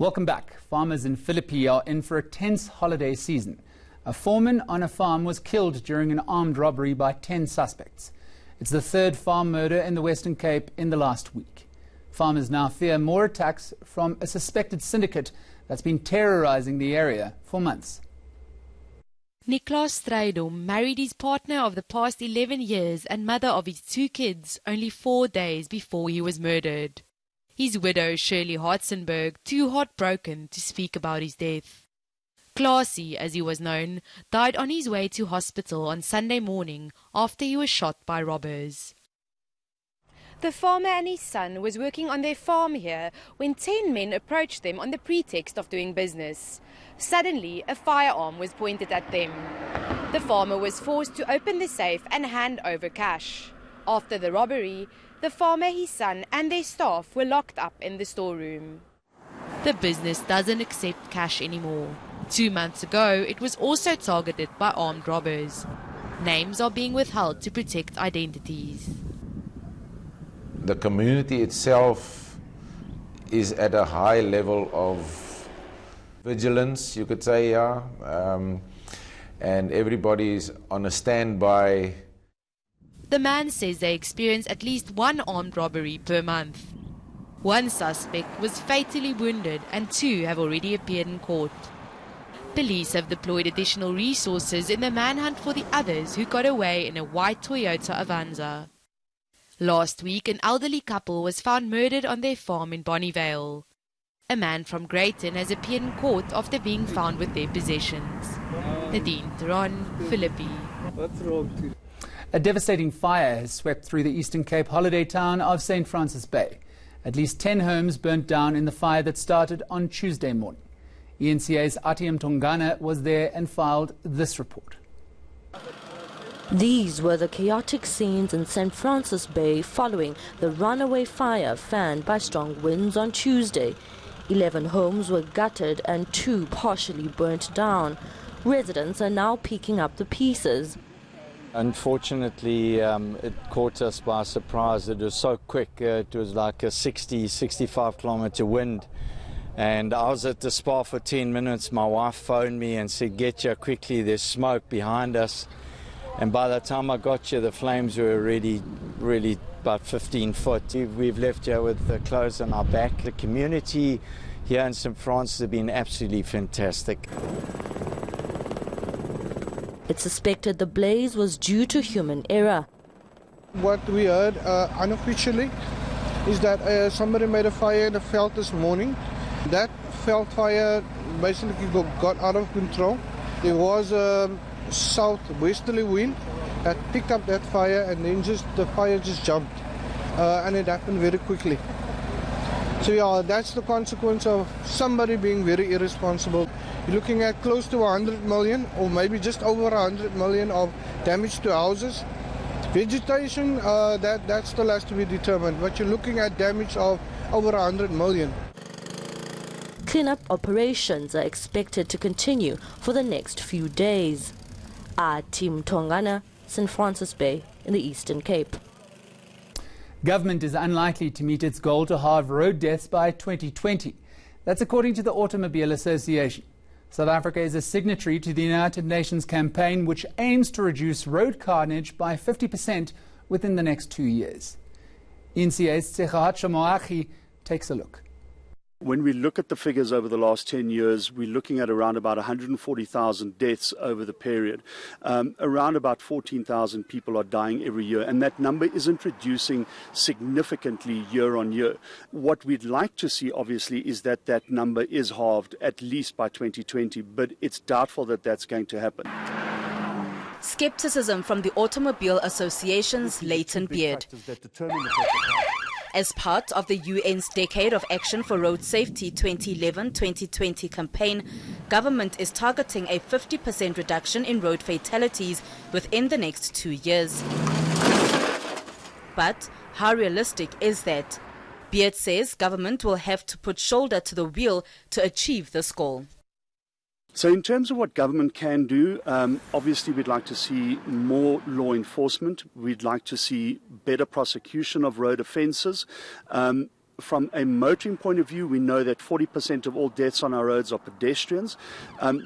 Welcome back. Farmers in Philippi are in for a tense holiday season. A foreman on a farm was killed during an armed robbery by 10 suspects. It's the third farm murder in the Western Cape in the last week. Farmers now fear more attacks from a suspected syndicate that's been terrorizing the area for months. Niklaas Strydom married his partner of the past 11 years and mother of his 2 kids only 4 days before he was murdered. His widow, Shirley Hartzenberg, too heartbroken to speak about his death. Classy, as he was known, died on his way to hospital on Sunday morning after he was shot by robbers. The farmer and his son was working on their farm here when 10 men approached them on the pretext of doing business. Suddenly, a firearm was pointed at them. The farmer was forced to open the safe and hand over cash. After the robbery, the farmer, his son and their staff were locked up in the storeroom. The business doesn't accept cash anymore. 2 months ago, it was also targeted by armed robbers. Names are being withheld to protect identities. The community itself is at a high level of vigilance, you could say, yeah. And everybody's on a standby. The man says they experience at least 1 armed robbery per month. 1 suspect was fatally wounded and 2 have already appeared in court. Police have deployed additional resources in the manhunt for the others who got away in a white Toyota Avanza. Last week, an elderly couple was found murdered on their farm in Bonnievale. A man from Greyton has appeared in court after being found with their possessions. Nadine Theron, Philippi. A devastating fire has swept through the Eastern Cape holiday town of St. Francis Bay. At least 10 homes burnt down in the fire that started on Tuesday morning. ENCA's Atiam Tongana was there and filed this report. These were the chaotic scenes in St. Francis Bay following the runaway fire fanned by strong winds on Tuesday. 11 homes were gutted and 2 partially burnt down. Residents are now picking up the pieces. Unfortunately, it caught us by surprise. It was so quick. It was like a 60-65 kilometer wind. And I was at the spa for 10 minutes. My wife phoned me and said, "Get here quickly, there's smoke behind us." And by the time I got here, the flames were already really about 15 foot. We've left here with the clothes on our back. The community here in St. Francis have been absolutely fantastic. It's suspected the blaze was due to human error. What we heard unofficially is that somebody made a fire in the veld this morning. That veld fire basically got out of control. There was a southwesterly wind that picked up that fire, and then the fire just jumped, and it happened very quickly. So yeah, that's the consequence of somebody being very irresponsible. You're looking at close to 100 million, or maybe just over 100 million of damage to houses. Vegetation, that still has to be determined, but you're looking at damage of over 100 million. Cleanup operations are expected to continue for the next few days. Atiam Tongana, St. Francis Bay in the Eastern Cape. Government is unlikely to meet its goal to halve road deaths by 2020. That's according to the Automobile Association. South Africa is a signatory to the United Nations campaign which aims to reduce road carnage by 50% within the next 2 years. ENCA's Tsegahatsha Moagi takes a look. When we look at the figures over the last 10 years, we're looking at around about 140,000 deaths over the period. Around about 14,000 people are dying every year, and that number isn't reducing significantly year on year. What we'd like to see, obviously, is that that number is halved at least by 2020, but it's doubtful that that's going to happen. Skepticism from the Automobile Association's Leighton Beard. As part of the UN's Decade of Action for Road Safety 2011-2020 campaign, government is targeting a 50% reduction in road fatalities within the next 2 years. But how realistic is that? Beard says government will have to put shoulder to the wheel to achieve this goal. So in terms of what government can do, obviously we'd like to see more law enforcement. We'd like to see better prosecution of road offences. from a motoring point of view, we know that 40% of all deaths on our roads are pedestrians.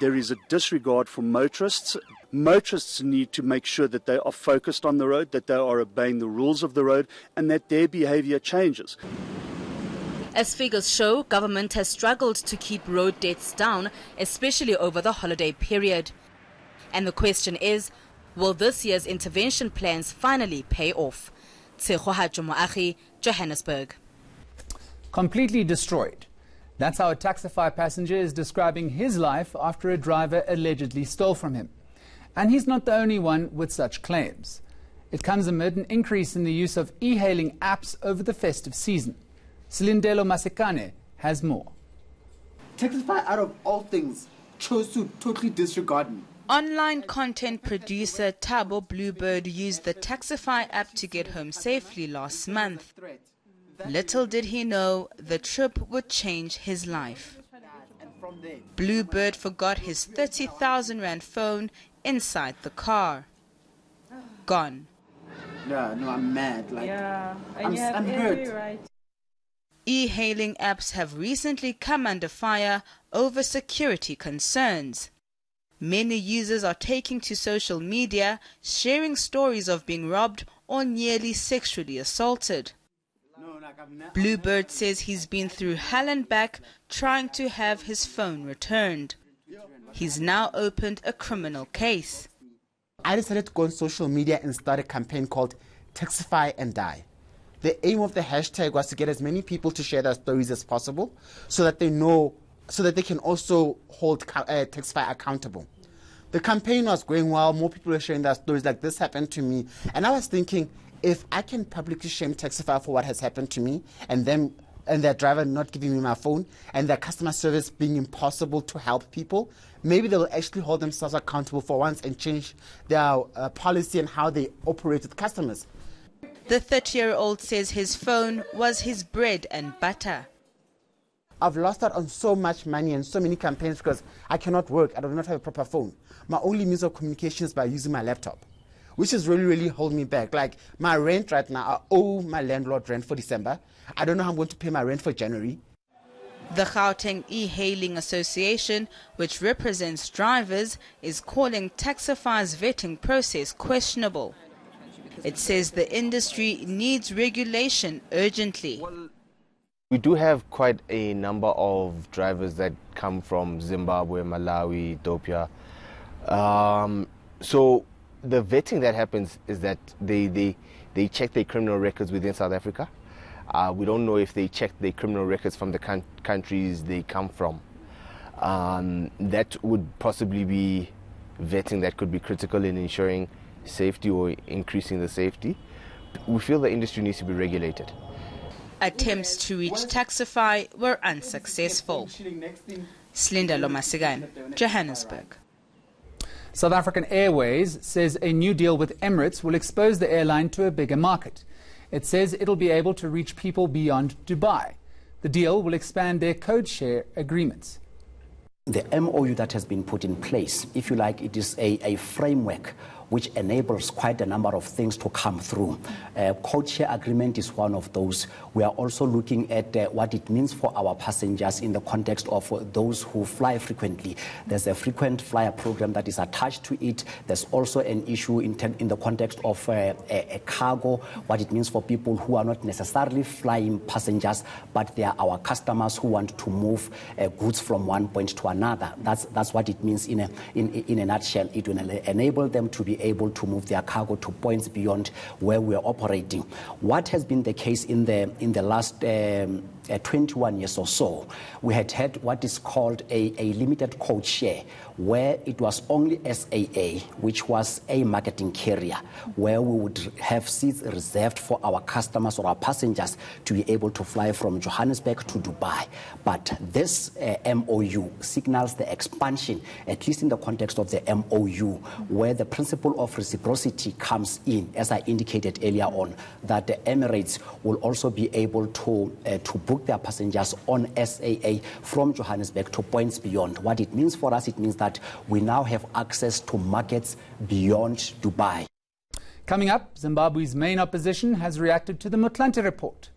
There is a disregard for motorists. Motorists need to make sure that they are focused on the road, that they are obeying the rules of the road, and that their behavior changes. As figures show, government has struggled to keep road deaths down, especially over the holiday period. And the question is, will this year's intervention plans finally pay off? Johannesburg. Completely destroyed. That's how a Taxify passenger is describing his life after a driver allegedly stole from him. And he's not the only one with such claims. It comes amid an increase in the use of e-hailing apps over the festive season. Silindelo Masekane has more. Taxify, out of all things, chose to totally disregard me. Online content producer Thabo Bluebird used the Taxify app to get home safely last month. Little did he know the trip would change his life. Bluebird forgot his 30,000 rand phone inside the car. Gone. No, I'm mad. I'm hurt. Right. E-hailing apps have recently come under fire over security concerns. Many users are taking to social media, sharing stories of being robbed or nearly sexually assaulted. Bluebird says he's been through hell and back trying to have his phone returned. He's now opened a criminal case. I decided to go on social media and start a campaign called Taxify and Die. The aim of the hashtag was to get as many people to share their stories as possible so that they can also hold Taxify accountable. The campaign was going well, more people were sharing their stories like this happened to me. And I was thinking, if I can publicly shame Taxify for what has happened to me and their driver not giving me my phone and their customer service being impossible to help people, maybe they will actually hold themselves accountable for once and change their policy and how they operate with customers. The 30-year-old says his phone was his bread and butter. I've lost out on so much money and so many campaigns because I cannot work. I do not have a proper phone. My only means of communication is by using my laptop, which is really holding me back. Like my rent right now, I owe my landlord rent for December. I don't know how I'm going to pay my rent for January. The Gauteng E-Hailing Association, which represents drivers, is calling Taxify's vetting process questionable. It says the industry needs regulation urgently. We do have quite a number of drivers that come from Zimbabwe, Malawi, Ethiopia. So the vetting that happens is that they check their criminal records within South Africa. We don't know if they check their criminal records from the countries they come from. That would possibly be vetting that could be critical in ensuring safety or increasing the safety. We feel the industry needs to be regulated. Attempts to reach Taxify were unsuccessful. Silindelo Masekane, Johannesburg. South African Airways says a new deal with Emirates will expose the airline to a bigger market. It says it'll be able to reach people beyond Dubai. The deal will expand their code share agreements. The MOU that has been put in place, if you like, it is a framework which enables quite a number of things to come through. Code share agreement is one of those. We are also looking at what it means for our passengers in the context of those who fly frequently. There's a frequent flyer program that is attached to it. There's also an issue in the context of a cargo, what it means for people who are not necessarily flying passengers, but they are our customers who want to move goods from one point to another. That's what it means in a nutshell. It will enable them to be able to move their cargo to points beyond where we are operating. What has been the case in the last 21 years or so, we had what is called a limited code share, where it was only SAA, which was a marketing carrier, where we would have seats reserved for our customers or our passengers to be able to fly from Johannesburg to Dubai. But this MOU signals the expansion, at least in the context of the MOU, where the principle of reciprocity comes in, as I indicated earlier on, that the Emirates will also be able to book their passengers on SAA from Johannesburg to points beyond. What it means for us, it means that we now have access to markets beyond Dubai. Coming up, Zimbabwe's main opposition has reacted to the Motlanthe report.